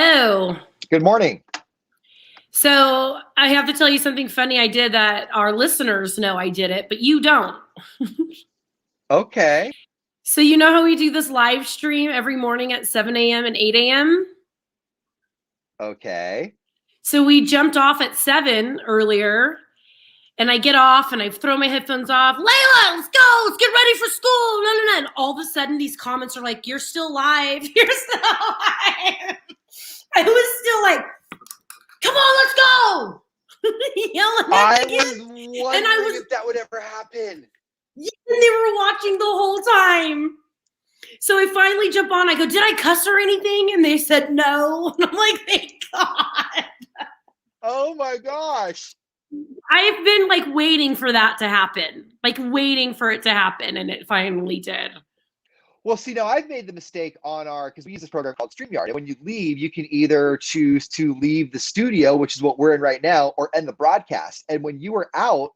Oh, Good morning. so I have to tell you something funny I did that our listeners know I did it, but you don't. Okay. So you know how we do this live stream every morning at 7 a.m. and 8 a.m.? Okay. So we jumped off at 7 earlier, and I get off and I throw my headphones off. Layla, let's go. Let's get ready for school. No, no, no. And all of a sudden, these comments are like, you're still live. You're still live. I was still like, come on, let's go. Yelling at I the was kids. wondering if that would ever happen. Yeah, and they were watching the whole time. So I finally jump on. I go, did I cuss or anything? And they said no. And I'm like, thank God. Oh my gosh. I've been like waiting for that to happen, like waiting for it to happen. And it finally did. Well, see, now I've made the mistake on because we use this program called StreamYard. And when you leave, you can either choose to leave the studio, which is what we're in right now, or end the broadcast. And when you were out,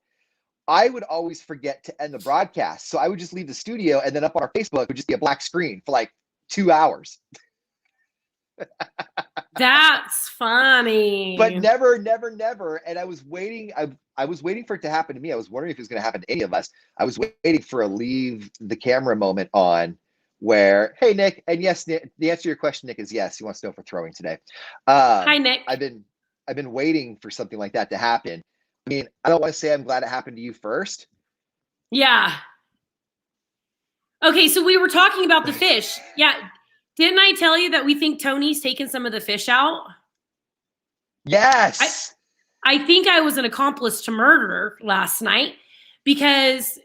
I would always forget to end the broadcast. So I would just leave the studio, and then up on our Facebook would just be a black screen for like 2 hours. That's funny. But never, never, never. And I was waiting. I was waiting for it to happen to me. I was wondering if it was going to happen to any of us. I was waiting for a leave the camera moment on where, hey, Nick. And yes, Nick, the answer to your question, Nick, is yes. He wants to know if we're throwing today. Hi, Nick. I've been waiting for something like that to happen. I mean, I don't want to say I'm glad it happened to you first. Yeah. Okay, so we were talking about the fish. Yeah. Didn't I tell you that we think Tony's taken some of the fish out? Yes. I think I was an accomplice to murder last night because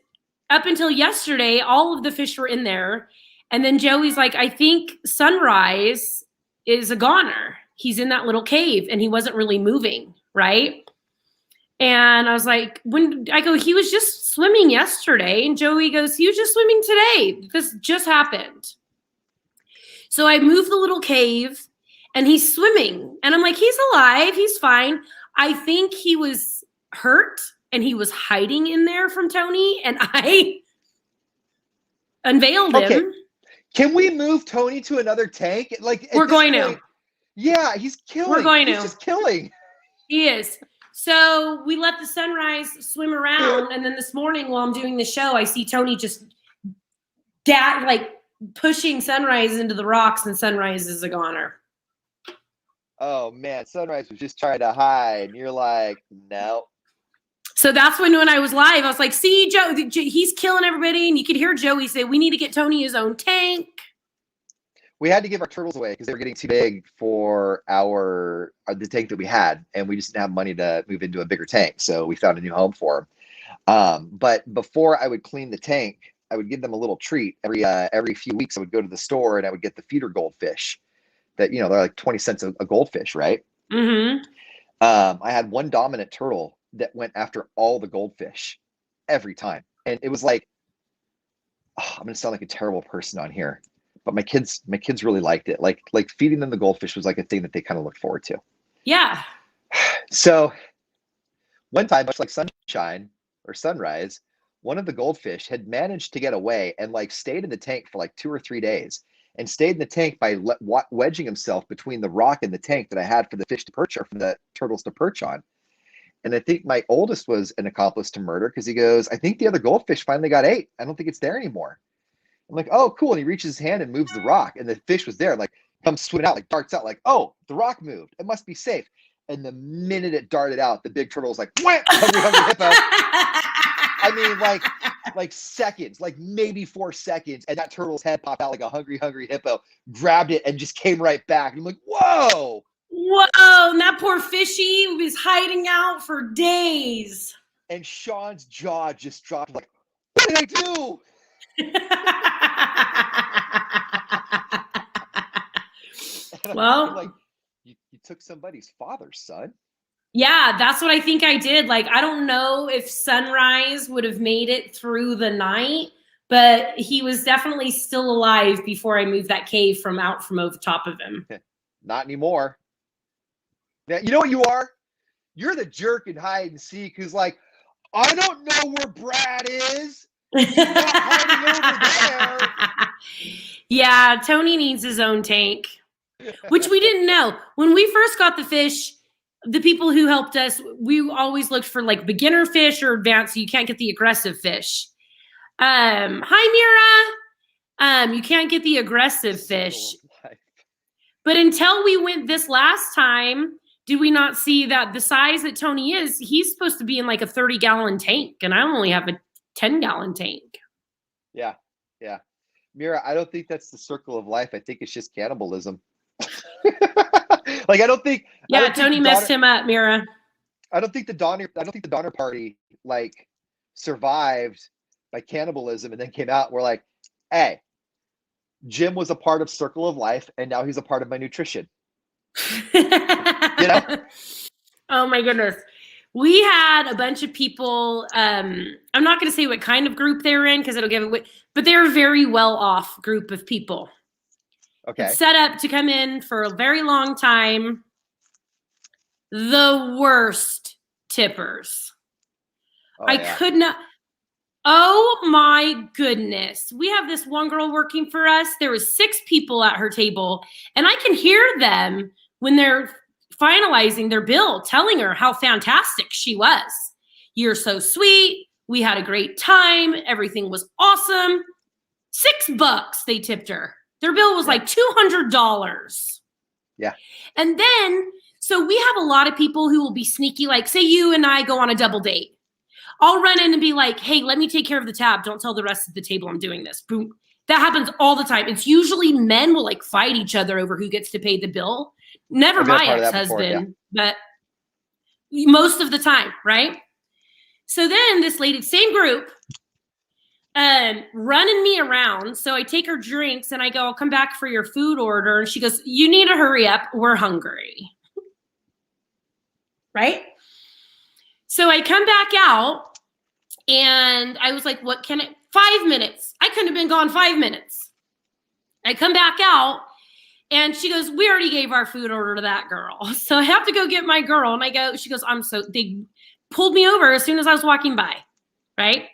up until yesterday, all of the fish were in there. And then Joey's like, I think Sunrise is a goner. He's in that little cave and he wasn't really moving, right? And I was like, when I go, he was just swimming yesterday. And Joey goes, he was just swimming today. This just happened. So I moved the little cave and he's swimming. And I'm like, he's alive. He's fine. I think he was hurt and he was hiding in there from Tony. And I unveiled him. Can we move Tony to another tank? Like we're going to. Yeah, he's killing. We're going to. He's just killing. He is. So we let the Sunrise swim around. And then this morning while I'm doing the show, I see Tony just pushing Sunrise into the rocks, and Sunrise is a goner. Oh man, Sunrise was just trying to hide. And you're like, no. So that's when I was live, I was like, see, Joe, he's killing everybody. And you could hear Joey say, we need to get Tony his own tank. We had to give our turtles away because they were getting too big for the tank that we had. And we just didn't have money to move into a bigger tank. So we found a new home for them. But before I would clean the tank, I would give them a little treat every few weeks. I would go to the store and I would get the feeder goldfish that, they're like 20 cents a goldfish, right? Mm-hmm. I had one dominant turtle that went after all the goldfish every time. And it was like, I'm going to sound like a terrible person on here, but my kids really liked it. Like feeding them the goldfish was like a thing that they kind of looked forward to. Yeah. So one time, much like Sunshine or Sunrise, one of the goldfish had managed to get away and stayed in the tank for 2 or 3 days, and stayed in the tank by wedging himself between the rock and the tank that I had for the fish to perch, or for the turtles to perch on. And I think my oldest was an accomplice to murder because he goes, I think the other goldfish finally got ate. I don't think it's there anymore. I'm like, oh, cool. And he reaches his hand and moves the rock, and the fish was there, comes swimming out, darts out, oh, the rock moved. It must be safe. And the minute it darted out, the big turtle was like, wham, hungry, hungry hippo. I mean, seconds, maybe 4 seconds, and that turtle's head popped out like a hungry, hungry hippo, grabbed it, and just came right back. And I'm like, whoa. Whoa, and that poor fishy was hiding out for days. And Sean's jaw just dropped, what did I do? Well, you took somebody's father's son. Yeah, that's what I think I did. I don't know if Sunrise would have made it through the night, but he was definitely still alive before I moved that cave from over the top of him. Not anymore. Now, you know what you are? You're the jerk in hide and seek who's like, I don't know where Brad is. He's not hiding over there. Yeah, Tony needs his own tank. which we didn't know. When we first got the fish, the people who helped us, we always looked for like beginner fish or advanced, so you can't get the aggressive fish. Hi, Mira. You can't get the aggressive fish. But until we went this last time, did we not see that the size that Tony is, he's supposed to be in like a 30-gallon tank, and I only have a 10-gallon tank. Yeah, yeah. Mira, I don't think that's the circle of life. I think it's just cannibalism. Like, I don't think. Yeah, I don't Tony think messed him up, Mira. I don't think the Donner Party like survived by cannibalism and then came out. We're like, hey, Jim was a part of Circle of Life, and now he's a part of my nutrition. You know? Oh my goodness. We had a bunch of people. I'm not going to say what kind of group they were in because it'll give it, but they're a very well off group of people. Okay. It's set up to come in for a very long time. The worst tippers. I could not. Oh my goodness. We have this one girl working for us. There was 6 people at her table, and I can hear them when they're finalizing their bill, telling her how fantastic she was. You're so sweet. We had a great time. Everything was awesome. $6 they tipped her. Their bill was like $200. Yeah. And then, so we have a lot of people who will be sneaky, like say you and I go on a double date. I'll run in and be like, hey, let me take care of the tab. Don't tell the rest of the table I'm doing this. Boom. That happens all the time. It's usually men will like fight each other over who gets to pay the bill. Never my ex-husband, but most of the time, right? So then this lady, same group, running me around. So I take her drinks and I go, I'll come back for your food order. And she goes, you need to hurry up. We're hungry. Right? So I come back out and I was like, what can it? 5 minutes. I couldn't have been gone 5 minutes. I come back out and she goes, we already gave our food order to that girl. So I have to go get my girl. And I go, she goes, they pulled me over as soon as I was walking by. Right?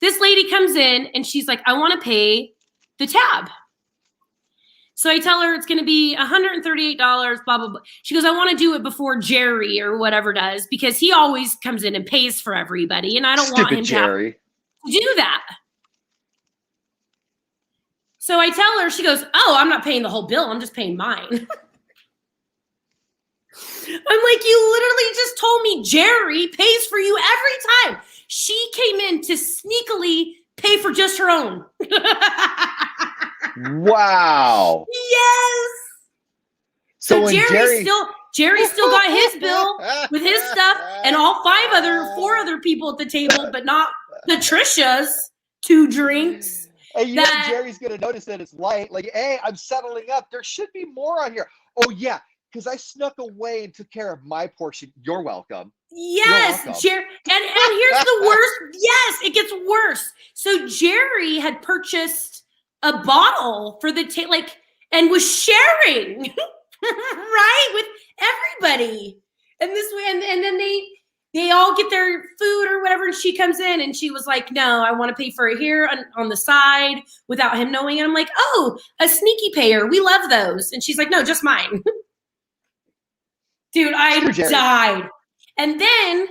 This lady comes in and she's like, I want to pay the tab. So I tell her it's going to be $138, blah, blah, blah. She goes, I want to do it before Jerry or whatever does because he always comes in and pays for everybody. And I don't want him to do that. So I tell her, she goes, oh, I'm not paying the whole bill. I'm just paying mine. I'm like, you literally just told me Jerry pays for you every time. She came in to sneakily pay for just her own. Wow. Yes. So Jerry still got his bill with his stuff and all 4 other people at the table, but not Patricia's 2 drinks. And you know Jerry's going to notice that it's light. Like, hey, I'm settling up. There should be more on here. Oh, yeah, because I snuck away and took care of my portion. You're welcome. Yes, Jerry. And here's the worst. Yes, it gets worse. So Jerry had purchased a bottle for the and was sharing, right, with everybody. And this way, and then they all get their food or whatever, and she comes in and she was like, no, I want to pay for it here on the side without him knowing. And I'm like, oh, a sneaky payer. We love those. And she's like, no, just mine. Dude, I died. And then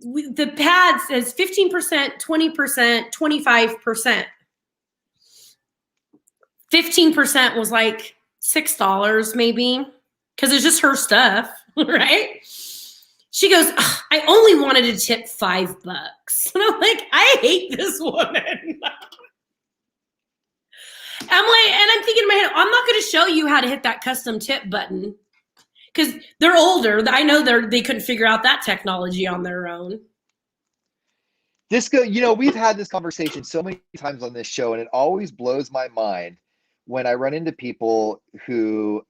the pad says 15%, 20%, 25%. 15% was like $6 maybe because it's just her stuff, right? She goes, I only wanted to tip $5. And I'm like, I hate this woman. I'm thinking in my head, I'm not going to show you how to hit that custom tip button because they're older. I know they couldn't figure out that technology on their own. We've had this conversation so many times on this show, and it always blows my mind when I run into people who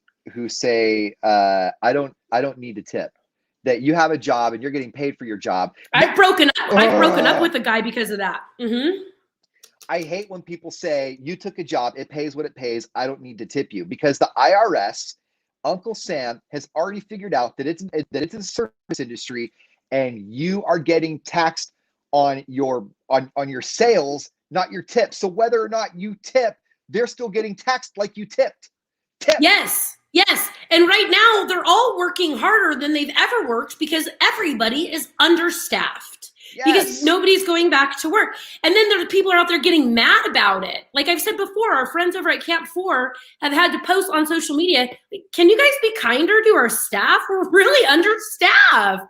say, I don't need to tip. That you have a job and you're getting paid for your job. I've broken up with a guy because of that. Mm-hmm. I hate when people say you took a job, it pays what it pays. I don't need to tip you because the IRS, Uncle Sam, has already figured out that it's a service industry, and you are getting taxed on your sales, not your tips. So whether or not you tip, they're still getting taxed like you tipped. Yes. Yes. And right now, they're all working harder than they've ever worked because everybody is understaffed. Because Yes. nobody's going back to work. And then there's people are out there getting mad about it. Like I've said before, our friends over at Camp 4 have had to post on social media, can you guys be kinder to our staff? We're really understaffed.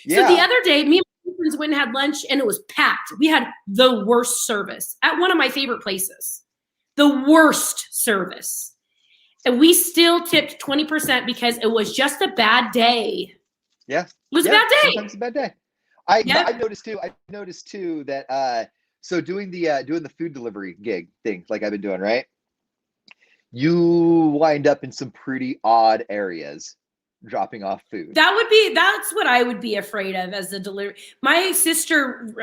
So the other day, me and my friends went and had lunch and it was packed. We had the worst service at one of my favorite places. The worst service. And we still tipped 20% because it was just a bad day. Yeah. It was a bad day. Sometimes a bad day. I noticed too that so doing the food delivery gig thing like I've been doing, right? You wind up in some pretty odd areas dropping off food. That's what I would be afraid of as a delivery. My sister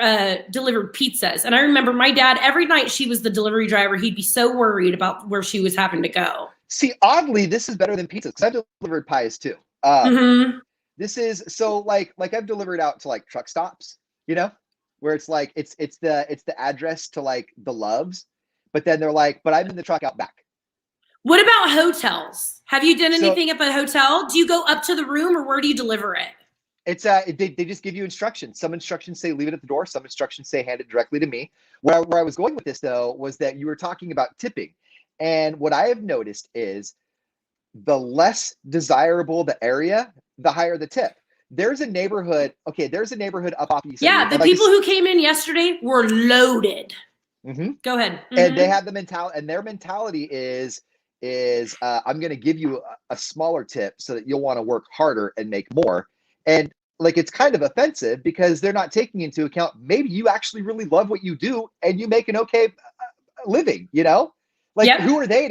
delivered pizzas, and I remember my dad, every night she was the delivery driver, he'd be so worried about where she was having to go. See, oddly, this is better than pizza because I've delivered pies too. This is so like I've delivered out to like truck stops, where it's like it's the address to like the Loves, but then they're like, but I'm in the truck out back. What about hotels? Have you done anything at the hotel? Do you go up to the room or where do you deliver it? It's they just give you instructions. Some instructions say leave it at the door. Some instructions say hand it directly to me. Where I was going with this though was that you were talking about tipping. And what I have noticed is the less desirable the area, the higher the tip. There's a neighborhood up off East. Yeah, the people who came in yesterday were loaded. Go ahead. And they have the mentality, and their mentality is I'm going to give you a smaller tip so that you'll want to work harder and make more. And like it's kind of offensive because they're not taking into account maybe you actually really love what you do and you make an okay living, Like who are they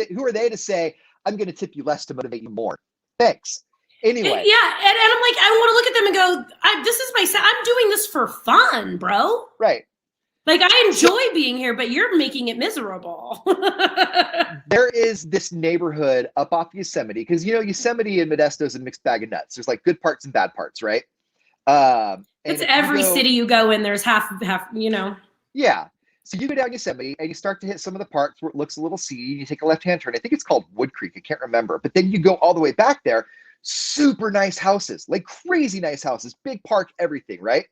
to say I'm going to tip you less to motivate you more? Thanks. Anyway. And I'm like, I want to look at them and go, this is I'm doing this for fun, bro. Right. Like I enjoy being here, but you're making it miserable. There is this neighborhood up off Yosemite because Yosemite and Modesto is a mixed bag of nuts. There's like good parts and bad parts, right? It's every city you go in, there's half. Yeah. So you go down Yosemite and you start to hit some of the parts where it looks a little seedy. You take a left-hand turn. I think it's called Wood Creek. I can't remember. But then you go all the way back there. Super nice houses, like crazy nice houses, big park, everything, right?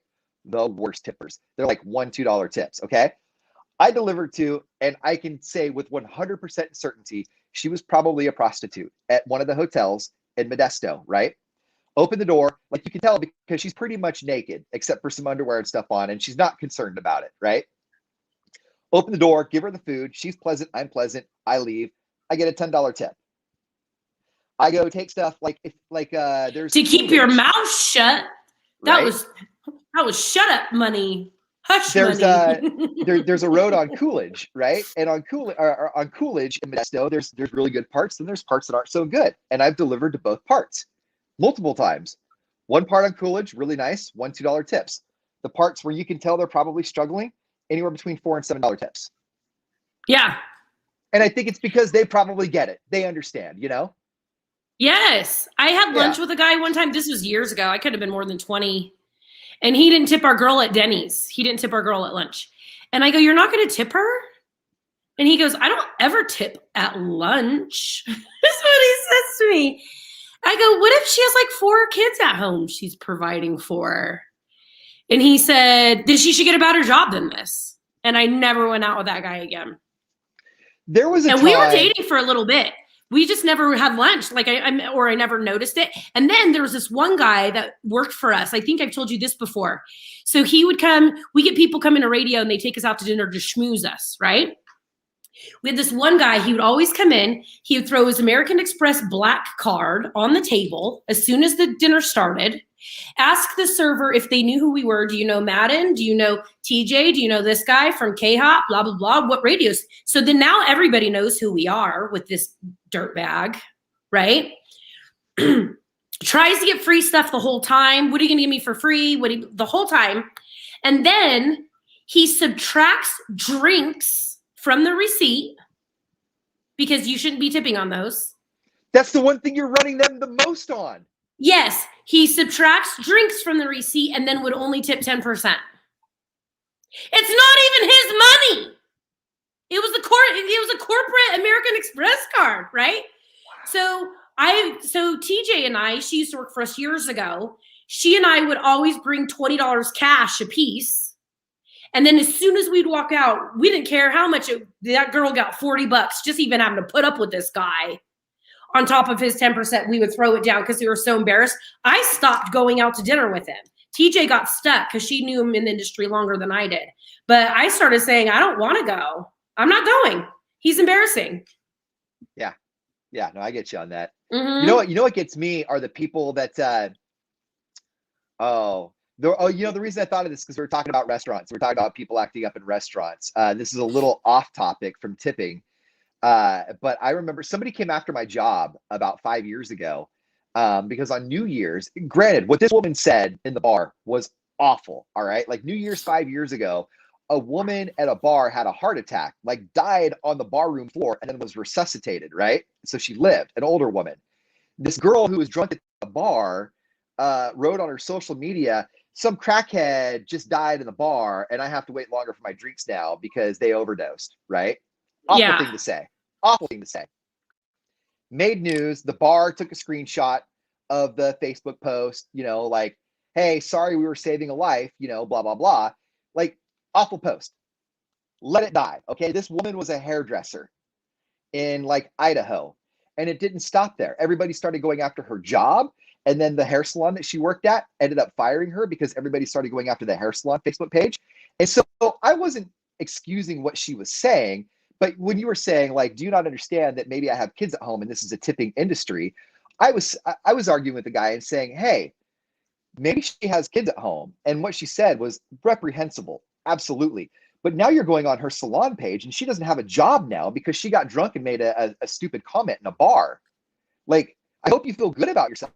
The worst tippers. They're like $1, $2 tips, okay? I delivered to, and I can say with 100% certainty, she was probably a prostitute at one of the hotels in Modesto, right? Open the door, like you can tell because she's pretty much naked, except for some underwear and stuff on, and she's not concerned about it, right? Open the door, give her the food. She's pleasant. I'm pleasant. I leave. I get a $10 tip. I go take stuff there's to keep your mouth shut. That right? was shut up money. Hush there's money. There's a road on Coolidge, right? And on Coolidge in Modesto, there's really good parts, and there's parts that aren't so good. And I've delivered to both parts multiple times. One part on Coolidge, really nice, $1, $2 tips. The parts where you can tell they're probably struggling, anywhere between $4 and $7 tips. Yeah. And I think it's because they probably get it. They understand, Yes. I had lunch with a guy one time. This was years ago. I could have been more than 20. And he didn't tip our girl at Denny's. He didn't tip our girl at lunch. And I go, you're not going to tip her? And he goes, I don't ever tip at lunch. That's what he says to me. I go, what if she has like 4 kids at home she's providing for? And he said, then she should get a better job than this. And I never went out with that guy again. There was a time. We were dating for a little bit. We just never had lunch. Like I never noticed it. And then there was this one guy that worked for us. I think I've told you this before. So he would come, we get people coming to radio and they take us out to dinner to schmooze us, right? We had this one guy, he would always come in, he would throw his American Express black card on the table as soon as the dinner started, ask the server if they knew who we were. Do you know Madden? Do you know TJ? Do you know this guy from K-Hop? Blah, blah, blah. What radios? So then now everybody knows who we are with this dirtbag, right? Tries to get free stuff the whole time. What are you going to give me for free? The whole time. And then he subtracts drinks from the receipt because you shouldn't be tipping on those. That's the one thing you're running them the most on. Yes, he subtracts drinks from the receipt and then would only tip 10%. It's not even his money. It was a corporate American Express card, right? Wow. So So TJ and I, she used to work for us years ago. She and I would always bring $20 cash a piece. And then as soon as we'd walk out, we didn't care how much that girl got $40 just even having to put up with this guy. On top of his 10%, we would throw it down because we were so embarrassed. I stopped going out to dinner with him. TJ got stuck because she knew him in the industry longer than I did. But I started saying, I don't want to go. I'm not going. He's embarrassing. Yeah. Yeah. No, I get you on that. Mm-hmm. You know what gets me are the people that, the reason I thought of this because we were talking about restaurants. We're talking about people acting up in restaurants. This is a little off topic from tipping. But I remember somebody came after my job about 5 years ago because on New Year's, granted, what this woman said in the bar was awful. All right. Like New Year's 5 years ago, a woman at a bar had a heart attack, like died on the barroom floor and then was resuscitated. Right. So she lived, an older woman. This girl who was drunk at the bar wrote on her social media, some crackhead just died in the bar and I have to wait longer for my drinks now because they overdosed. Right. Awful thing to say. Awful thing to say. Made news. The bar took a screenshot of the Facebook post, like, hey, sorry, we were saving a life, blah, blah, blah. Like, awful post. Let it die. Okay. This woman was a hairdresser in like Idaho, and it didn't stop there. Everybody started going after her job. And then the hair salon that she worked at ended up firing her because everybody started going after the hair salon Facebook page. And so I wasn't excusing what she was saying. But when you were saying, like, do you not understand that maybe I have kids at home and this is a tipping industry? I was arguing with the guy and saying, hey, maybe she has kids at home. And what she said was reprehensible. Absolutely. But now you're going on her salon page and she doesn't have a job now because she got drunk and made a stupid comment in a bar. Like, I hope you feel good about yourself.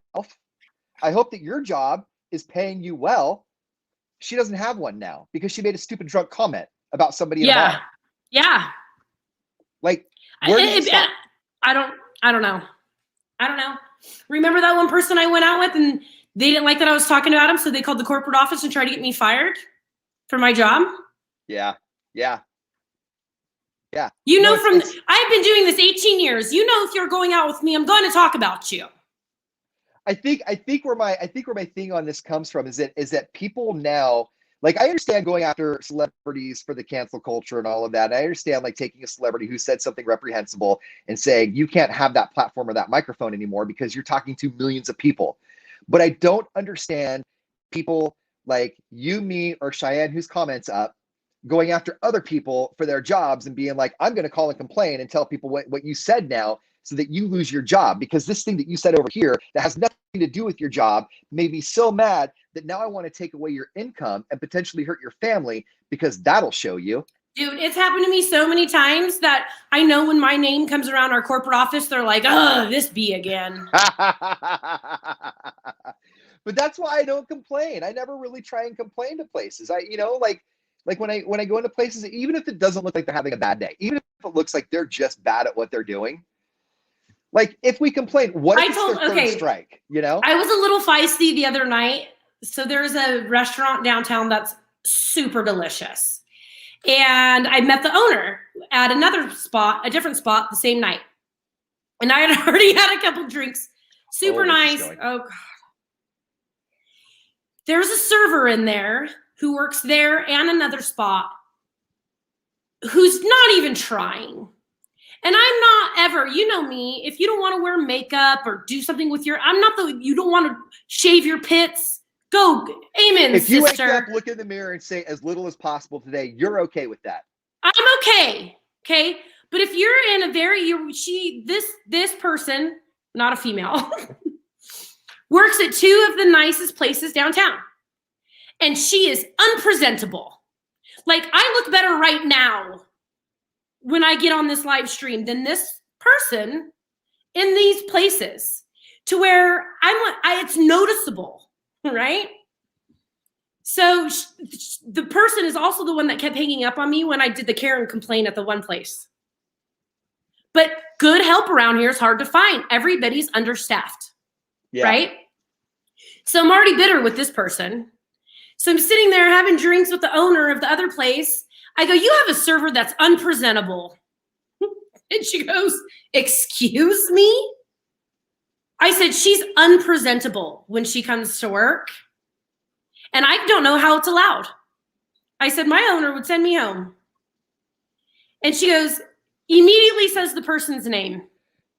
I hope that your job is paying you well. She doesn't have one now because she made a stupid drunk comment about somebody in a bar. Yeah. Like, where do you stop? I don't know. Remember that one person I went out with and they didn't like that I was talking about him, so they called the corporate office and tried to get me fired for my job? Yeah. I've been doing this 18 years. If you're going out with me, I'm going to talk about you. I think where my thing on this comes from is that people now, like, I understand going after celebrities for the cancel culture and all of that. I understand like taking a celebrity who said something reprehensible and saying you can't have that platform or that microphone anymore because you're talking to millions of people. But I don't understand people like you, me, or Cheyenne, whose comments up, going after other people for their jobs and being like, I'm going to call and complain and tell people what you said now so that you lose your job because this thing that you said over here that has nothing to do with your job made me so mad that now I want to take away your income and potentially hurt your family because that'll show you. Dude, it's happened to me so many times that I know when my name comes around our corporate office, they're like, oh, this bee again. But that's why I don't complain. I never really try and complain to places. Like when I go into places, even if it doesn't look like they're having a bad day, even if it looks like they're just bad at what they're doing, like if we complain, what if it's their third strike? I was a little feisty the other night. So there's a restaurant downtown that's super delicious. And I met the owner at a different spot the same night. And I had already had a couple drinks. Super nice. Oh, God. There's a server in there who works there and another spot who's not even trying. And I'm not ever, you know me, if you don't want to wear makeup or do something with you don't want to shave your pits, go, amen, if you sister. wake up, look in the mirror and say as little as possible today, you're okay with that. I'm okay. Okay. But if you're in this person, not a female, works at two of the nicest places downtown. And she is unpresentable. Like, I look better right now when I get on this live stream than this person in these places, to where it's noticeable, right? So the person is also the one that kept hanging up on me when I did the Karen complaint at the one place. But good help around here is hard to find. Everybody's understaffed, right? So I'm already bitter with this person. So I'm sitting there having drinks with the owner of the other place. I go, you have a server that's unpresentable. And she goes, excuse me? I said, she's unpresentable when she comes to work. And I don't know how it's allowed. I said, my owner would send me home. And she goes, immediately says the person's name.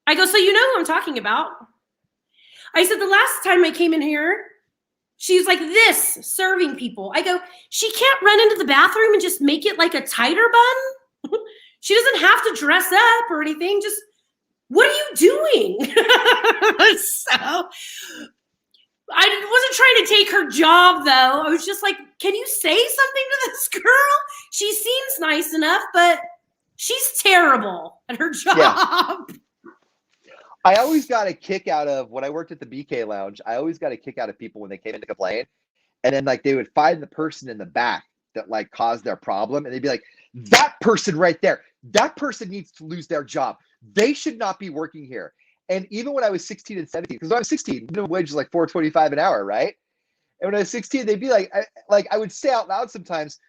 I go, so you know who I'm talking about. I said, the last time I came in here, she's like this, serving people. I go, she can't run into the bathroom and just make it like a tighter bun. She doesn't have to dress up or anything. Just, what are you doing? So I wasn't trying to take her job, though. I was just like, can you say something to this girl? She seems nice enough, but she's terrible at her job. Yeah. I always got a kick out of, when I worked at the BK Lounge, I always got a kick out of people when they came in to complain. And then like they would find the person in the back that like caused their problem. And they'd be like, that person right there, that person needs to lose their job. They should not be working here. And even when I was 16 and 17, because when I was 16, minimum wage was like $4.25 an hour, right? And when I was 16, they'd be like, I would say out loud sometimes,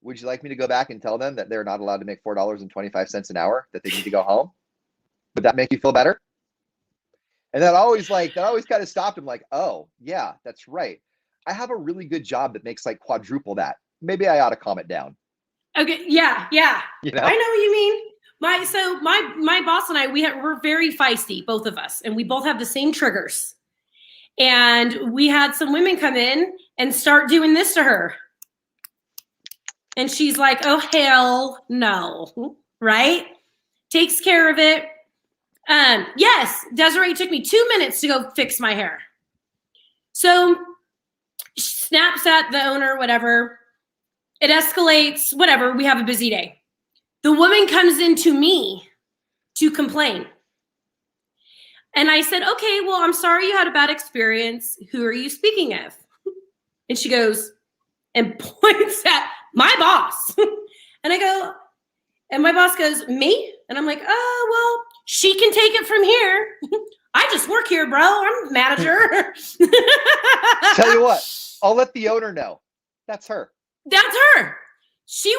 would you like me to go back and tell them that they're not allowed to make $4.25 an hour, that they need to go home? Would that make you feel better? And that always kind of stopped him, like, oh, yeah, that's right. I have a really good job that makes like quadruple that. Maybe I ought to calm it down. Okay, yeah. You know? I know what you mean. My boss and I, we're very feisty, both of us, and we both have the same triggers. And we had some women come in and start doing this to her. And she's like, oh, hell no, right? Takes care of it. Yes, Desiree took me 2 minutes to go fix my hair. So snaps at the owner, whatever. It escalates, whatever. We have a busy day. The woman comes in to me to complain. And I said, okay, well, I'm sorry you had a bad experience. Who are you speaking of? And she goes and points at my boss. And I go, and my boss goes, me? And I'm like, oh, well, she can take it from here. I just work here, bro. I'm the manager. Tell you what, I'll let the owner know. That's her. That's her. She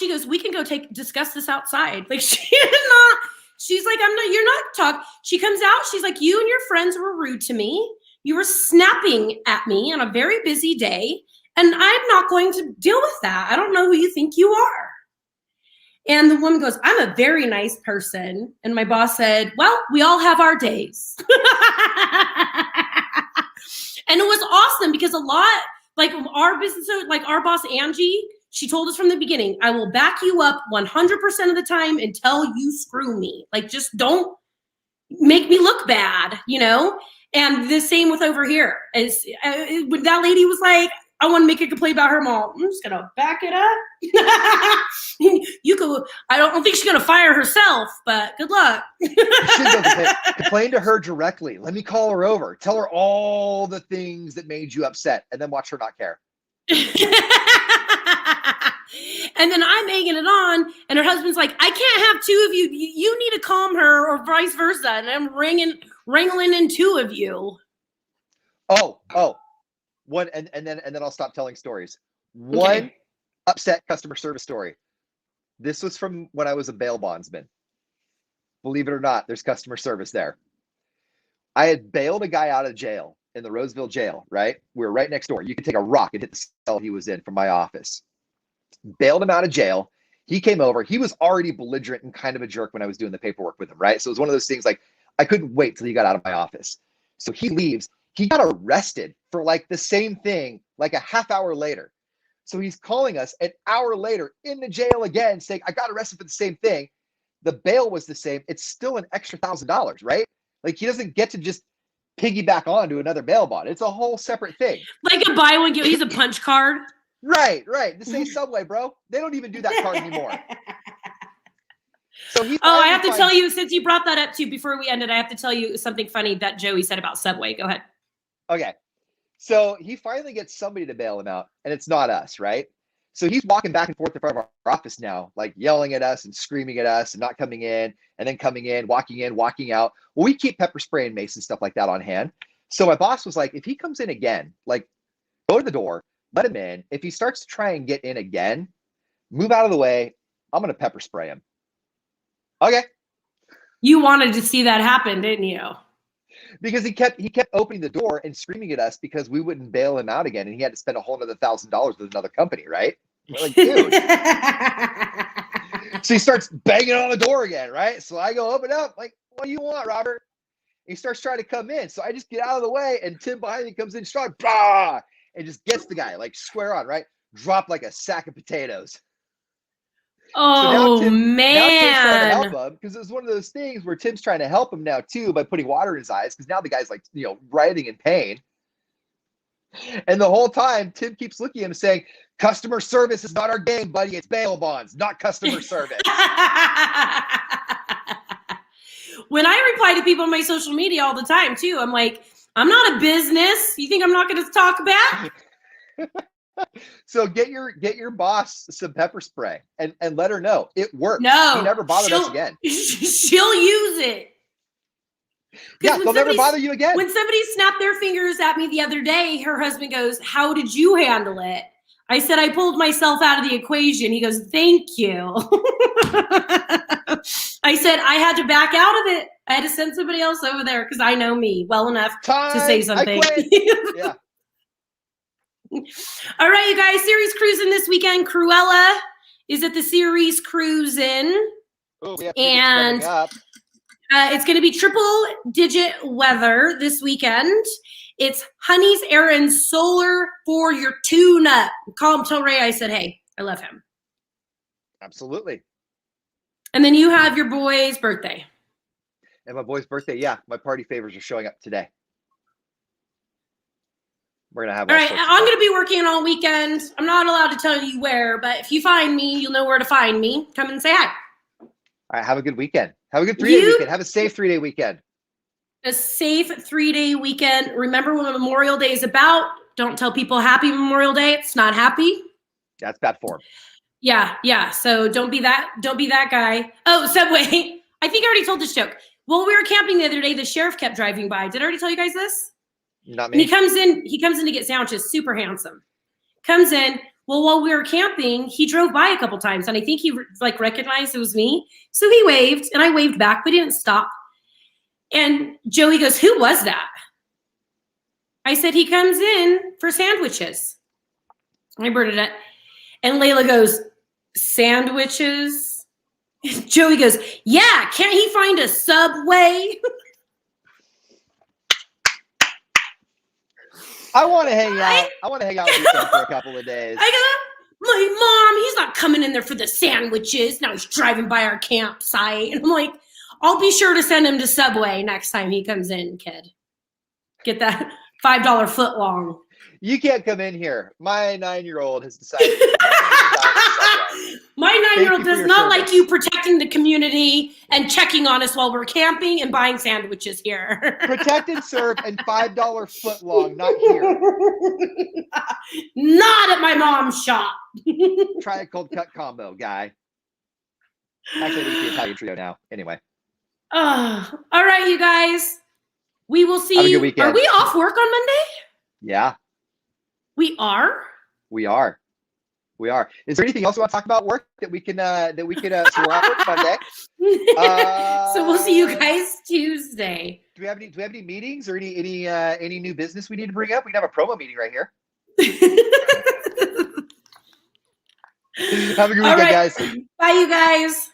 goes, we can go discuss this outside. Like she's like, you're not talking. She comes out, she's like, you and your friends were rude to me. You were snapping at me on a very busy day. And I'm not going to deal with that. I don't know who you think you are. And the woman goes, I'm a very nice person. And my boss said, well, we all have our days. And it was awesome because a lot, like our business, like our boss, Angie, she told us from the beginning, I will back you up 100% of the time until you screw me. Like, just don't make me look bad, you know? And the same with over here. When that lady was like, I want to make a complaint about her mom. I'm just going to back it up. I don't think she's going to fire herself, but good luck. You should go complain to her directly. Let me call her over. Tell her all the things that made you upset and then watch her not care. And then I'm egging it on, and her husband's like, I can't have two of you. You need to calm her, or vice versa. And I'm wrangling in two of you. Oh. One, and then I'll stop telling stories. One upset customer service story. This was from when I was a bail bondsman. Believe it or not, there's customer service there. I had bailed a guy out of jail in the Roseville jail, right? We were right next door. You could take a rock and hit the cell he was in from my office. Bailed him out of jail. He came over. He was already belligerent and kind of a jerk when I was doing the paperwork with him, right? So it was one of those things like, I couldn't wait till he got out of my office. So he leaves. He got arrested for like the same thing, like a half hour later. So he's calling us an hour later in the jail again, saying, I got arrested for the same thing. The bail was the same. It's still an extra $1,000, right? Like he doesn't get to just piggyback on to another bail bond. It's a whole separate thing. Like a buy one, he's a punch card. Right. This ain't Subway, bro. They don't even do that card anymore. So I have to tell you, since you brought that up too, before we ended, I have to tell you something funny that Joey said about Subway. Go ahead. Okay. So he finally gets somebody to bail him out, and it's not us, right? So he's walking back and forth in front of our office now, like yelling at us and screaming at us and not coming in, and then coming in, walking out. Well, we keep pepper spray and mace and stuff like that on hand. So my boss was like, if he comes in again, like go to the door, let him in. If he starts to try and get in again, move out of the way. I'm going to pepper spray him. Okay. You wanted to see that happen, didn't you? because he kept opening the door and screaming at us because we wouldn't bail him out again, and he had to spend a whole another $1,000 with another company, right? We're like, dude. So he starts banging on the door again, right? So I go open up, like, what do you want, Robert? He starts trying to come in. So I just get out of the way, and Tim behind me comes in strong, bah, and just gets the guy, like, square on, right? Drop like a sack of potatoes. Oh, so now Tim's trying to help man. him, because it's one of those things where Tim's trying to help him now, too, by putting water in his eyes, because now the guy's, like, writhing in pain. And the whole time, Tim keeps looking at him saying, customer service is not our game, buddy. It's bail bonds, not customer service. When I reply to people on my social media all the time, too, I'm like, I'm not a business. You think I'm not going to talk back? So get your boss some pepper spray and let her know it works. No. He never bothered us again. She'll use it. Yeah, they'll never bother you again. When somebody snapped their fingers at me the other day, her husband goes, how did you handle it? I said, I pulled myself out of the equation. He goes, thank you. I said, I had to back out of it. I had to send somebody else over there because I know me well enough to say something. Yeah. All right, you guys, series cruising this weekend. Cruella is at the series cruising. Oh, we have and coming up. It's going to be triple digit weather this weekend. It's Honey's Errands Solar for your tune-up. Call him, tell Ray I said, hey, I love him. Absolutely. And then you have your boy's birthday. And my boy's birthday, yeah. My party favors are showing up today. We're going to have all right, I'm going to be working all weekend. I'm not allowed to tell you where, but if you find me, you'll know where to find me. Come and say hi. All right, have a good weekend. Have a good 3-day weekend. Have a safe 3-day weekend. A safe 3-day weekend. Remember what Memorial Day is about. Don't tell people happy Memorial Day. It's not happy. That's bad form. Yeah. So don't be that guy. Oh, Subway. I think I already told this joke. While we were camping the other day, the sheriff kept driving by. Did I already tell you guys this? Not me. And he comes in to get sandwiches, super handsome. Comes in. Well, while we were camping, he drove by a couple times, and I think he recognized it was me. So he waved, and I waved back, but he didn't stop. And Joey goes, who was that? I said, he comes in for sandwiches. I blurted it. And Layla goes, sandwiches? Joey goes, yeah, can't he find a Subway? I want to hang out. I want to hang out with you for a couple of days. I go, my mom, he's not coming in there for the sandwiches. Now he's driving by our campsite. And I'm like, I'll be sure to send him to Subway next time he comes in, kid. Get that $5 foot long. You can't come in here. My 9-year-old has decided. My 9-year-old does not like you protecting the community and checking on us while we're camping and buying sandwiches here. Protect and serve and $5 foot long, not here. Not at my mom's shop. Try a cold cut combo, guy. Actually, it's the Italian trio now. Anyway. All right, you guys. We will see. Have a good weekend. Are we off work on Monday? Yeah. We are? We are. Is there anything else you want to talk about work that we can so we're off work Monday? So we'll see you guys Tuesday. Do we have any meetings or any new business we need to bring up? We can have a promo meeting right here. Have a good weekend, guys. Bye, you guys.